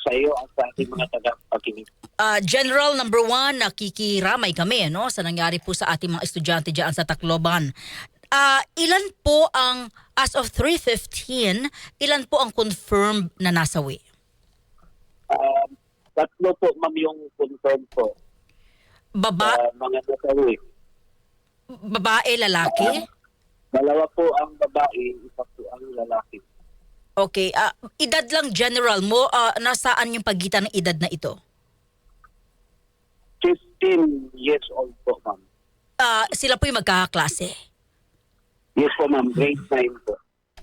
sa iyo at sa ating mga tagapakinig. General, number one, nakikiramay kami sa nangyari po sa ating mga estudyante dyan sa Tacloban. Ilan po ang, as of 3:15, ilan po ang confirmed na nasawi? Tatlo po, ma'am, yung confirm po. Mga nasawi. Babae, lalaki? Dalawa po ang babae, isa po ang lalaki. Okay. Edad lang, General mo, nasaan yung pagitan ng edad na ito? 15 years old po, ma'am. Sila po yung magkakaklase? Yes po, ma'am. Grade 9 po.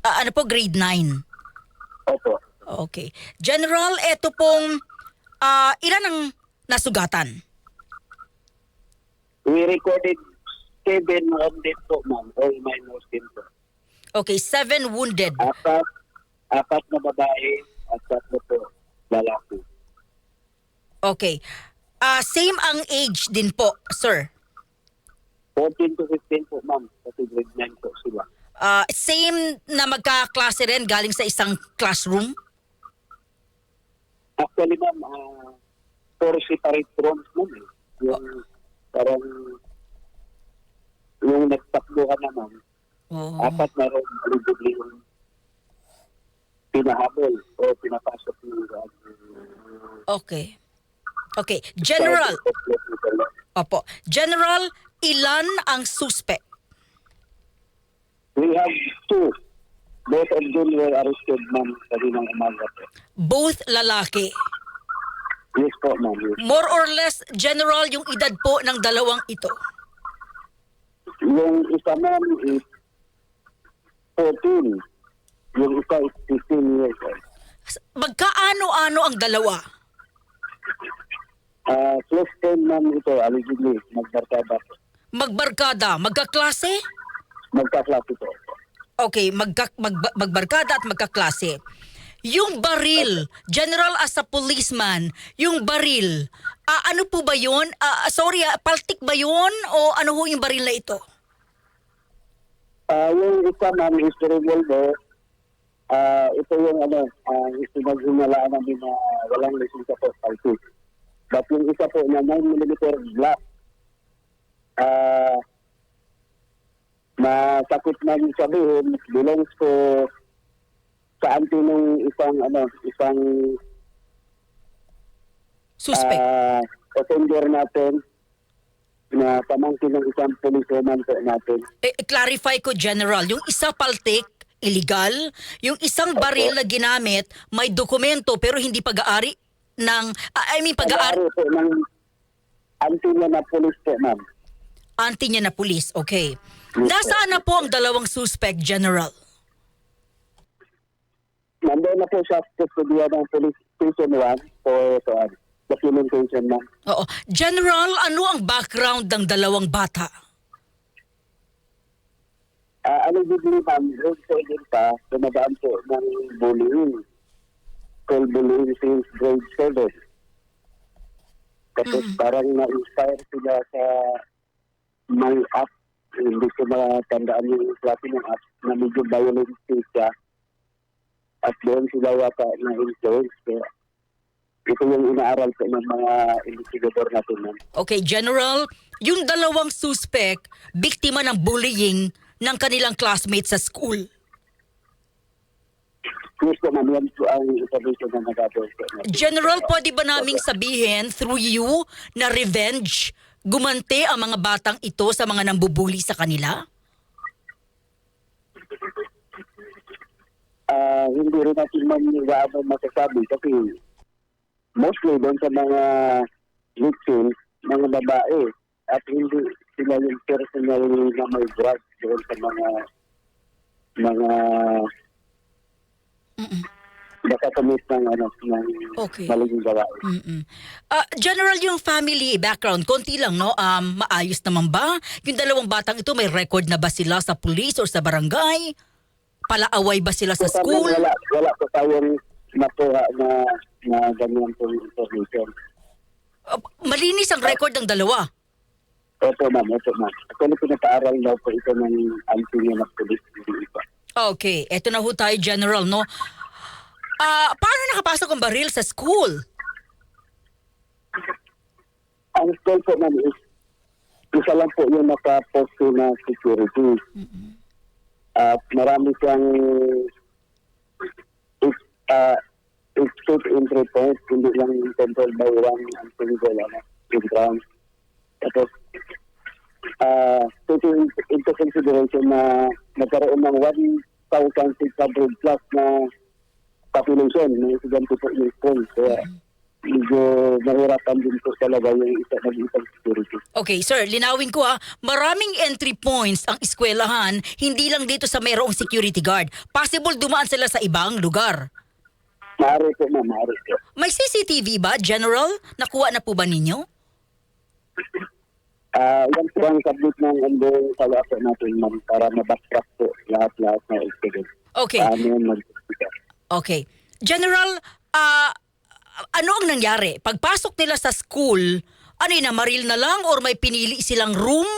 Ano po, grade 9? Opo. Okay. General, eto pong, ilan ang nasugatan? We recorded 7 wounded po, ma'am. All minors din po. Okay, 7 wounded. Apat na babae at 3 po lalaki. Okay. Same ang age din po, sir? 14 to 15 po, ma'am. Kasi grade 9 po sila. Same na magkaklase rin galing sa isang classroom? Actually, ma'am, 4 separate rooms, ma'am. Yung parang yung nagtakbuhan na, ma'am. Apat na room, allegedly yung pinahabol o pinapasok yung Okay. Okay. General. Opo. General, ilan ang suspect? We have 2. Both of them were arrested, ma'am, kaninang umaga po. Both lalaki. Yes po, ma'am. Yes. More or less, General, yung edad po ng dalawang ito. Yung isa, ma'am, is 14. Yung isa is 15 years old. Magkaano-ano ang dalawa? Close friend, ma'am, ito, allegedly, magbarkada po. Magbarkada? Magkaklase? Magkaklase po. Okay, magbarkada at magkaklase. Yung baril, General, as a policeman, yung baril, ano po ba yun? Paltik ba yun? O ano ho yung baril na ito? Yung isa, ma'am, is revolver. Ito yung sinaghumalaan namin na walang lisensya po, paltik. But yung isa po na 9mm Glock, masakit man sabihin, belongs to sa auntie ng isang Suspect. offender natin na pamangkin ng isang policeman po natin. Clarify ko, General, yung isa paltik, illegal. Yung isang baril na ginamit, may dokumento pero hindi pag-aari ng, pag-aari Pag-aari po ng auntie niya na police po, ma'am. auntie niya na pulis. Okay. Yes, Nasaan na po ang dalawang suspect, General? Nandoon na po sa custodiya ng police station 1 for documentation, ma'am. Oo. General, ano ang background ng dalawang bata? Allegedly, ma'am, road din pa, dumadaan po ng bullying. School bullying since grade 7. Tapos parang na-inspire sila sa may app. Hindi ko matandaan yung klase ng app na medyo violent siya. At doon sila yata na-influence. Kaya ito yung inaaral ko ng mga investigador natin, ma'am. Okay, General, yung dalawang suspect, biktima ng bullying ng kanilang classmates sa school. Yes po, ma'am. Yan po ang information na nagagawa ko. General, pwede ba naming sabihin through you na revenge, gumante ang mga batang ito sa mga nambubuli sa kanila? Hindi rin natin masasabi kasi mostly doon sa mga victims, mga babae, at hindi sila yung personal na may drug doon sa mga nakakamit ng Okay. maling gawain. General, yung family background, konti lang, no? Maayos naman ba? Yung dalawang batang ito, may record na ba sila sa police or sa barangay? Palaaway ba sila sa school? Wala po tayong nakuha na ganyan po information. Malinis ang record ng dalawa. Opo, ma'am. Actually, pinapaaral daw po ito ng auntie niya na police. Hindi iba. Okay, eto na ho tayo, General, no? Paano nakapasok ang baril sa school? Ang school po namin is isa lang po yung nakaposto na security. At marami siyang exit entry point, hindi lang control by one ang single entrance. Tapos, taking into consideration na nagkaroon ng 1,600 plus na population ng estudyante po yung school. Kaya medyo mahirapan din po talaga yung nag-isang security. Okay, sir, linawin ko maraming entry points ang eskwelahan, hindi lang dito sa mayroong security guard. Possible dumaan sila sa ibang lugar. Maaari po na, maaari po. May CCTV ba, General? Nakuha na po ba ninyo? Yan po ang submit ng ongoing follow-up natin, ma'am, para mabacktrack po lahat-lahat na incident. Okay. Okay. General, ano ang nangyari? Pagpasok nila sa school, ano yun, maril na lang or may pinili silang room?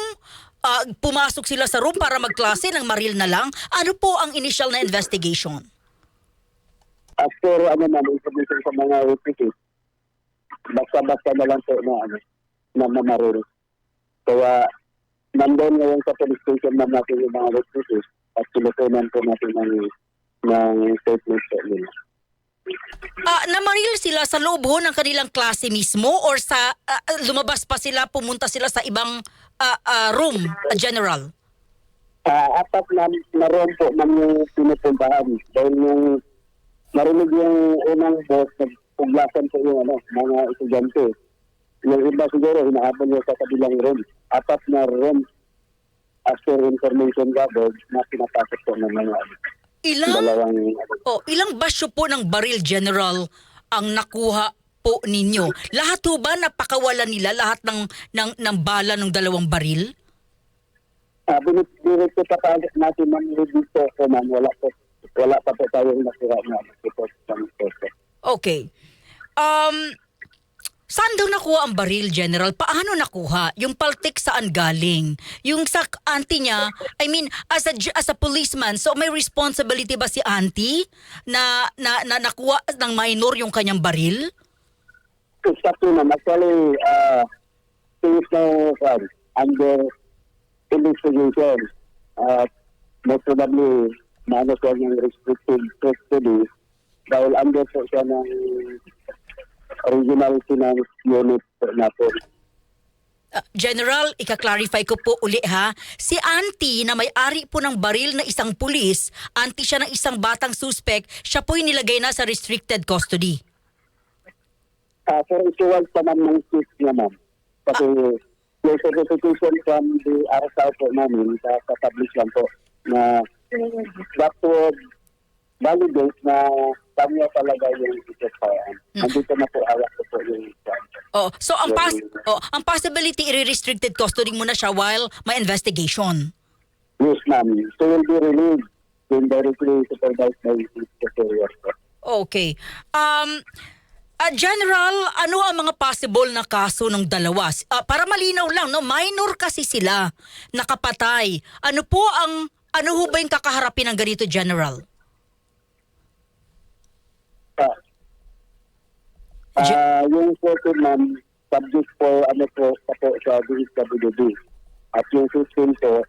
Pumasok sila sa room para magklase ng maril na lang? Ano po ang initial na investigation? After information sa mga witnesses, basta-basta na lang po na mamaril. Kaya nandun ngayon sa police station na natin yung mga witnesses at sinusunan po natin ng statement po nila. Namaril sila sa loob ng kanilang klase mismo or sa lumabas pa sila, pumunta sila sa ibang room, General? Apat na room po yung pinupuntahan. Dahil yung narinig yung unang boss, nagpuglasan po yung mga estudyante. Yung iba siguro, hinahabol niya sa kabilang room. Apat na room after information gathered na pinapasok po ng mga ilang basyo po ng baril, General, ang nakuha po ninyo? Lahat po ba napakawalan nila lahat ng bala ng 2 baril? Binit ko pa tayo natin ng dito po, ma'am. Wala pa po tayo nakira na report ng test. Okay. Saan daw nakuha ang baril, General? Paano nakuha? Yung paltik saan galing? Yung sa auntie niya, I mean, as a policeman, so may responsibility ba si auntie na nakuha ng minor yung kanyang baril? Exactly, ma'am. Actually, things na under investigation. Most probably, maano siya ng restricted custody dahil under po siya ng original finance unit natin. General, ika-clarify ko po uli si auntie na may-ari po ng baril na isang pulis, auntie siya ng isang batang suspect, siya po'y nilagay na sa restricted custody. For isuwag pa man ng case niya, ma'am. Kasi may certification from the RSL po namin sa publish lang po na that would validate na kanya talaga yung ito-firearm. Nandito na po hawak ko po yung so ang possibility i-restricted custody mo na siya while may investigation. Yes, ma'am. So will be released when directly supervised by the superior. Okay. General, ano ang mga possible na kaso ng dalawa? Para malinaw lang, minor kasi sila nakapatay. Ano ho ba yung kakaharapin ng ganito, General? Yung photo, ma'am, subject po sa DSWD. At yung 15 po,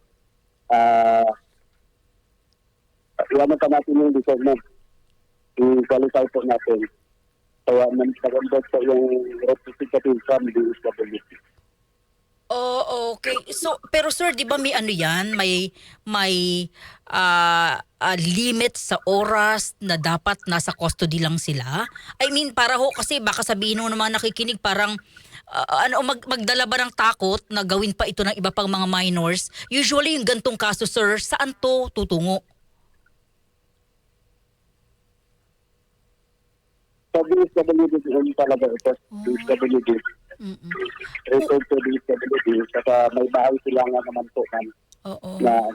iwan pa natin yung discernment. I-qualify po natin. Kaya nag-conduct po yung representative from DSWD. Okay. So, pero sir, di ba may ano yan? May limit sa oras na dapat nasa custody lang sila? I mean, para ho, kasi baka sabihin mo naman nakikinig parang magdala ba ng takot na gawin pa ito ng iba pang mga minors? Usually yung gantong kaso, sir, saan to tutungo? Sa DSWD talaga ito. DSWD. Report to DSWD. Saka may bahay sila nga naman po na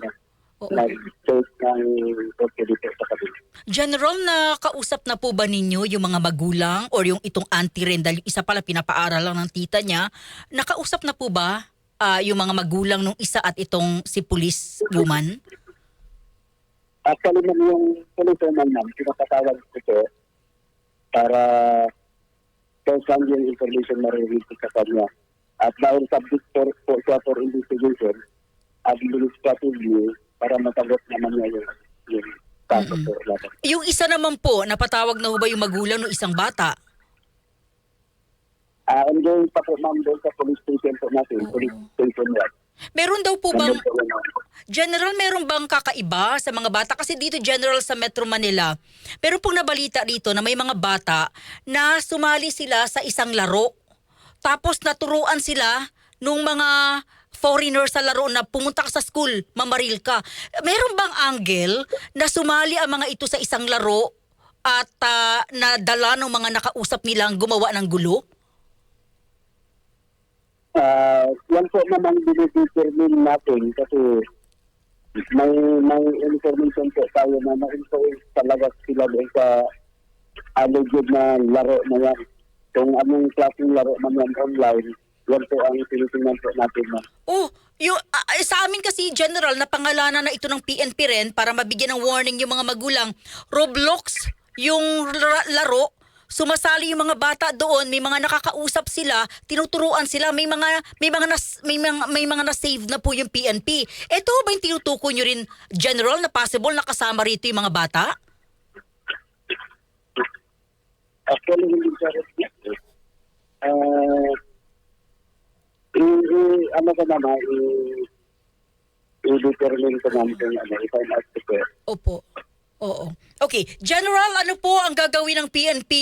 nag-take ng report dito sa kabila. General, nakausap na po ba ninyo yung mga magulang or yung itong auntie rin dahil isa pala pinapaaral lang ng tita niya? Nakausap na po ba yung mga magulang nung isa at itong si police woman? Actually, yung police woman, ma'am, pinapatawag ko para saan yung information marinig sa kanya. At dahil subject po siya for investigation, administratively, para matagot naman niya yung kaso po laban. Yung isa naman po, napatawag na ho ba yung magulang ng isang bata? Ongoing pa po ma'am doon sa police station po natin, police station 1. Meron daw po bang, Nandun po yun, General, meron bang kakaiba sa mga bata? Kasi dito, General, sa Metro Manila, meron pong nabalita dito na may mga bata na sumali sila sa isang laro. Tapos naturuan sila nung mga foreigner sa laro na pumunta ka sa school, mamaril ka. Meron bang angle na sumali ang mga ito sa isang laro at nadala ng mga nakausap nilang gumawa ng gulo? yan po naman dinidetermine natin kasi may information po tayo na na-influence talaga sila doon sa alleged na laro na yan. Kung anong klaseng laro man yan online, yan po ang tinitingnan po natin na. Oh, sa amin kasi, General, na pangalanan na ito ng PNP rin para mabigyan ng warning yung mga magulang. Roblox, yung laro, sumasali yung mga bata doon, may mga nakakausap sila, tinuturuan sila, may mga na-save na po yung PNP. Ito ba yung tinutukoy nyo rin, General, na possible na kasama rito yung mga bata? Actually, hindi siya reflected. Ano ka naman, i-determine ko namin kung if I'm asked to care. Opo. Oo. Okay. General, ano po ang gagawin ng PNP?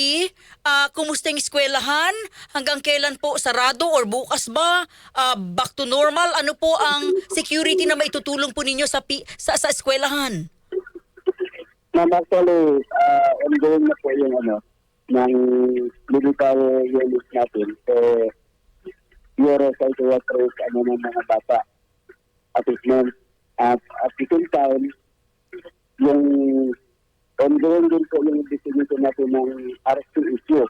Kumusta yung eskwelahan? Hanggang kailan po? Sarado or bukas ba? Back to normal? Ano po ang security na maitutulong po ninyo sa eskwelahan? Ma'am, actually, ongoing na po yung ng military unit natin. So, Euro psychiatric, ng mga bata assessment. At the same time, yung ongoing din po yung investigation natin ng RC issue.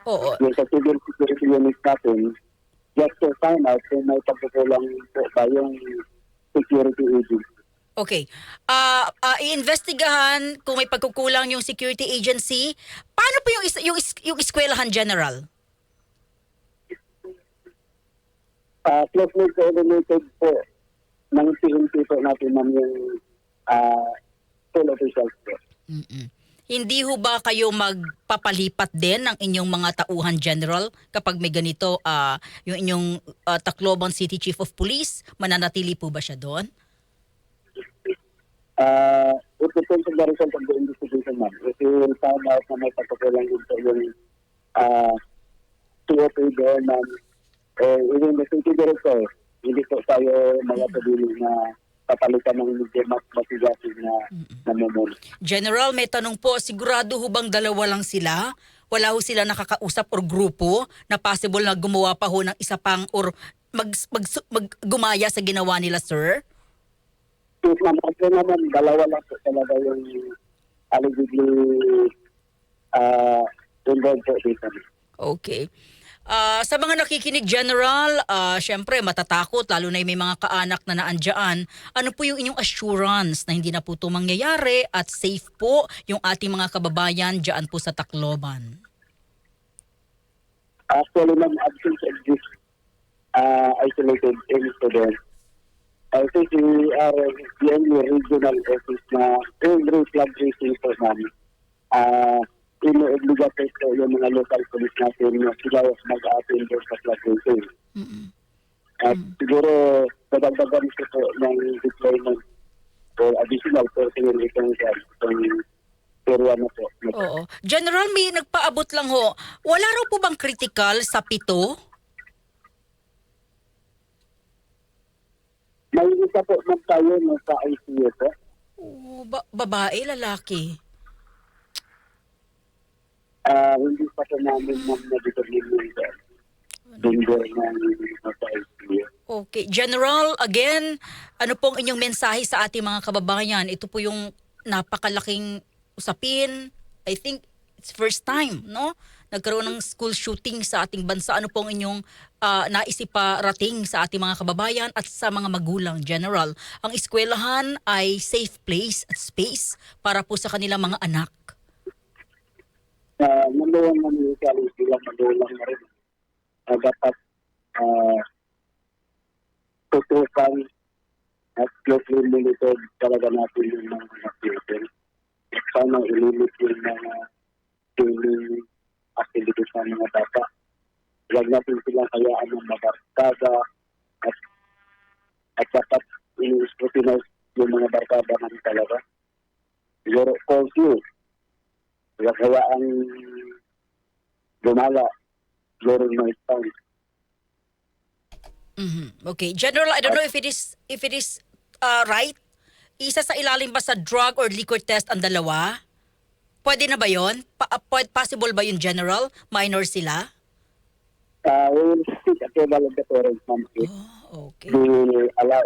Oo. Yung sa civil security unit natin, just to find out kung may pagkukulang po ba yung security agency. Okay. Iimbestigahan kung may pagkukulang yung security agency. Paano po yung eskwelahan, General? Closely coordinated po ng PNP po natin ng yung full officials po. Hindi ho ba kayo magpapalipat din ng inyong mga tauhan, General, kapag may ganito, yung inyong Tacloban City Chief of Police, mananatili po ba siya doon? It depends on the result of the investigation, ma'am. If you will find out na may pagkukulang dito yung TOP doon, ma'am, even the city director, hindi po tayo mga pabili na papalitan ng medyo mas masigasig na namumuli. General, may tanong po, sigurado ho bang dalawa lang sila? Wala ho sila nakakausap or grupo na possible na gumawa pa ho ng isa pang or gumaya sa ginawa nila, sir? Yes, ma'am. Kasi naman, dalawa lang po talaga yung allegedly involved po dito. Okay. Sa mga nakikinig, General, syempre matatakot, lalo na yung may mga kaanak na naandyan. Ano po yung inyong assurance na hindi na po ito mangyayari at safe po yung ating mga kababayan dyan po sa Tacloban? Actually, ma'am, absence of this isolated incident, I think we are the only regional office na every flag racing po namin. Ino-obligate po yung mga local police natin na sila mag-attend sa flag racing. At siguro, padagdagan po ng deployment or additional personnel itong area na po. Oo. General, may nagpaabot lang ho. Wala raw po bang critical sa 7? May isa po man tayo sa ICU po. Babae, lalaki? Hindi pa po namin na-determine yung gender ng sa ICU. Okay. General, again, ano pong inyong mensahe sa ating mga kababayan? Ito po yung napakalaking usapin. I think it's first time, no? Nagkaroon ng school shooting sa ating bansa. Ano pong inyong naisiparating sa ating mga kababayan at sa mga magulang, General? Ang eskwelahan ay safe place at space para po sa kanilang mga anak. Nandoon na ni Kali bilang magulang na rin. Dapat tutukan at closely monitored talaga natin yung mga anak natin. Sana ilimit yung mga daily activities ng mga bata. Huwag natin silang hayaan ng mabarkada at dapat i-scrutinize yung mga barkada namin talaga. Siguro, curfew. Huwag hayaan gumala during night time. Okay, General, I don't know if it is right. Isa sa ilalim ba sa drug or liquor test ang dalawa? Pwede na ba 'yon? Possible ba 'yung General? Minor sila? We will speak at the of the parents, ma'am. If Okay. they will allow.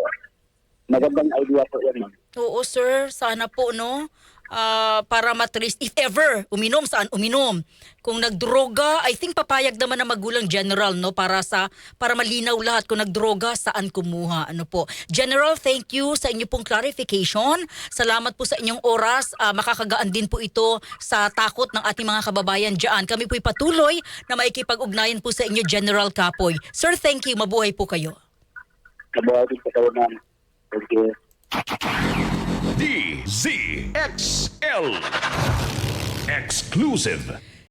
Magandang idea po yan, ma'am. Oo, sir. Sana po, no? Para matris, if ever, uminom, saan uminom. Kung nagdroga, I think papayag naman ng magulang General, no? Para malinaw lahat kung nagdroga, saan kumuha. Ano po. General, thank you sa inyo pong clarification. Salamat po sa inyong oras. Makakagaan din po ito sa takot ng ating mga kababayan dyan. Kami po'y patuloy na maikipag-ugnayan po sa inyo, General Capoy. Sir, thank you. Mabuhay po kayo. Kabuhay din po kayo, ma'am. Thank you. DZXL Exclusive.